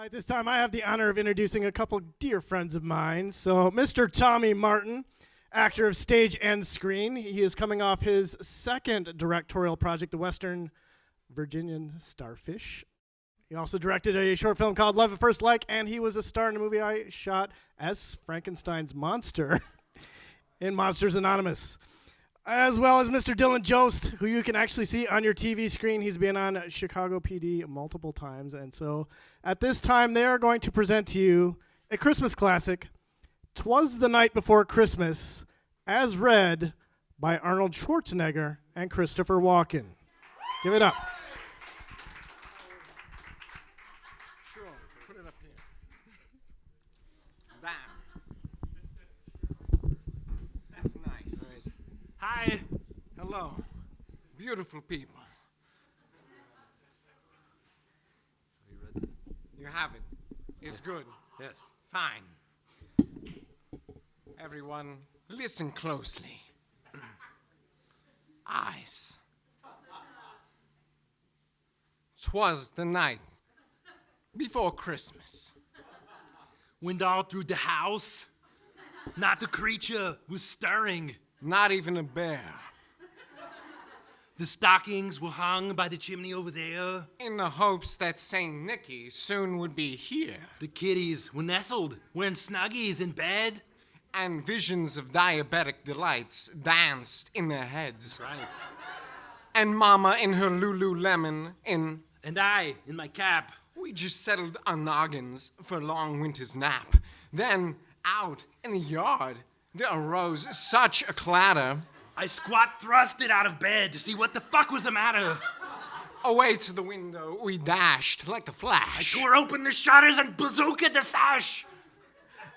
At this time, I have the honor of introducing a couple dear friends of mine. So, Mr. Tommy Martin, actor of stage and screen. He is coming off his second directorial project, The Western Virginian Starfish. He also directed a short film called Love at First Like, and he was a star in a movie I shot as Frankenstein's monster in Monsters Anonymous. As well as Mr. Dylan Jost, who you can actually see on your TV screen. He's been on Chicago PD multiple times. And so at this time, they are going to present to you a Christmas classic, Twas the Night Before Christmas, as read by Arnold Schwarzenegger and Christopher Walken. Give it up. Sure, put it up here. Bam. That's nice. Hi. Hello, beautiful people. Are you ready? You have it. It's good. Yes. Fine. Everyone, listen closely. Eyes. 'Twas the night before Christmas. Went all through the house. Not a creature was stirring. Not even a bear. The stockings were hung by the chimney over there. In the hopes that St. Nicky soon would be here. The kiddies were nestled, wearing snuggies in bed. And visions of diabetic delights danced in their heads. Right. And Mama in her Lululemon in... And I, in my cap. We just settled our noggins for a long winter's nap. Then, out in the yard, there arose such a clatter. I squat thrusted out of bed to see what the fuck was the matter. Away to the window, we dashed like the I Flash. tore open the shutters and bazookaed the sash.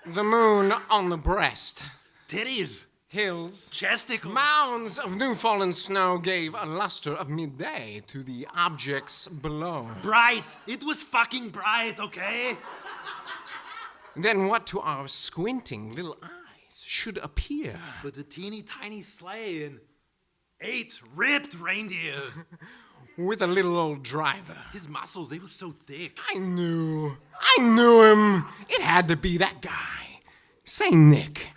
The moon on the breast. Titties. Hills. Chesticles. Mounds of new fallen snow gave a luster of midday to the objects below. Bright. It was fucking bright, okay? Then what to our squinting little eyes should appear? But a teeny tiny sleigh and 8 ripped reindeer. With a little old driver. His muscles, they were so thick. I knew him. It had to be that guy. Say Nick.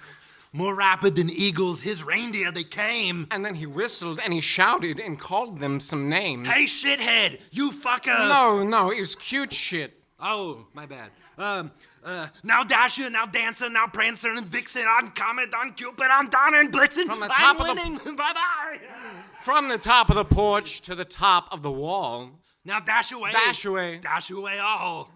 More rapid than eagles, his reindeer, they came. And then he whistled and he shouted and called them some names. Hey, shithead, you fucker. No, it was cute shit. Oh, my bad. Now Dasher, now Dancer, now Prancer and Vixen, on Comet, on Cupid, on Donner and Blitzen. From the top I'm of the- winning. Bye-bye. From the top of the porch to the top of the wall. Now dash away. Dash away. Dash away all.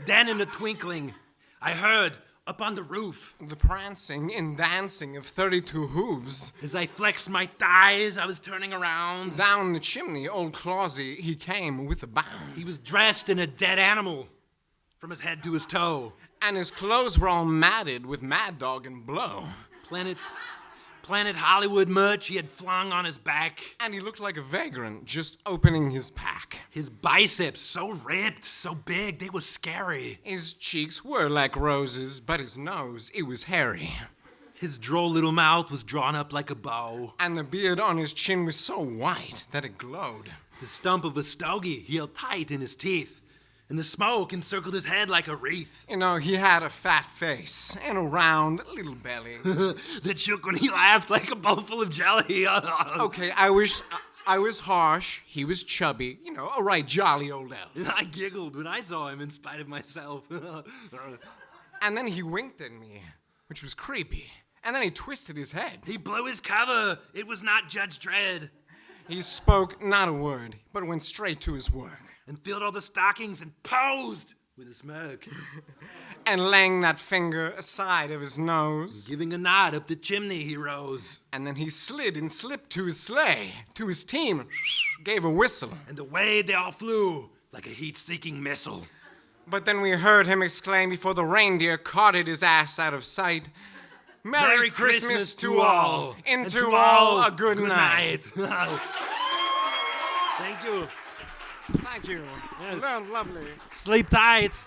Then in a twinkling, I heard up on the roof. The prancing and dancing of 32 hooves. As I flexed my thighs, I was turning around. Down the chimney, old Clausy, he came with a bound. He was dressed in a dead animal, from his head to his toe. And his clothes were all matted with Mad Dog and Blow. Planet Hollywood merch he had flung on his back. And he looked like a vagrant just opening his pack. His biceps, so ripped, so big, they were scary. His cheeks were like roses, but his nose, it was hairy. His droll little mouth was drawn up like a bow. And the beard on his chin was so white that it glowed. The stump of a stogie he held tight in his teeth. And the smoke encircled his head like a wreath. You know, he had a fat face and a round little belly. That shook when he laughed like a bowl full of jelly. Okay, I was harsh. He was chubby. You know, a right jolly old elf. I giggled when I saw him in spite of myself. And then he winked at me, which was creepy. And then he twisted his head. He blew his cover. It was not Judge Dredd. He spoke not a word, but went straight to his work. And filled all the stockings and posed with a smirk. And laying that finger aside of his nose. Giving a nod up the chimney he rose. And then he slid and slipped to his sleigh, to his team, gave a whistle. And away they all flew like a heat-seeking missile. But then we heard him exclaim before the reindeer carted his ass out of sight. Merry Christmas to all, and to all a good night. Thank you. Thank you. Yes. Lovely. Sleep tight.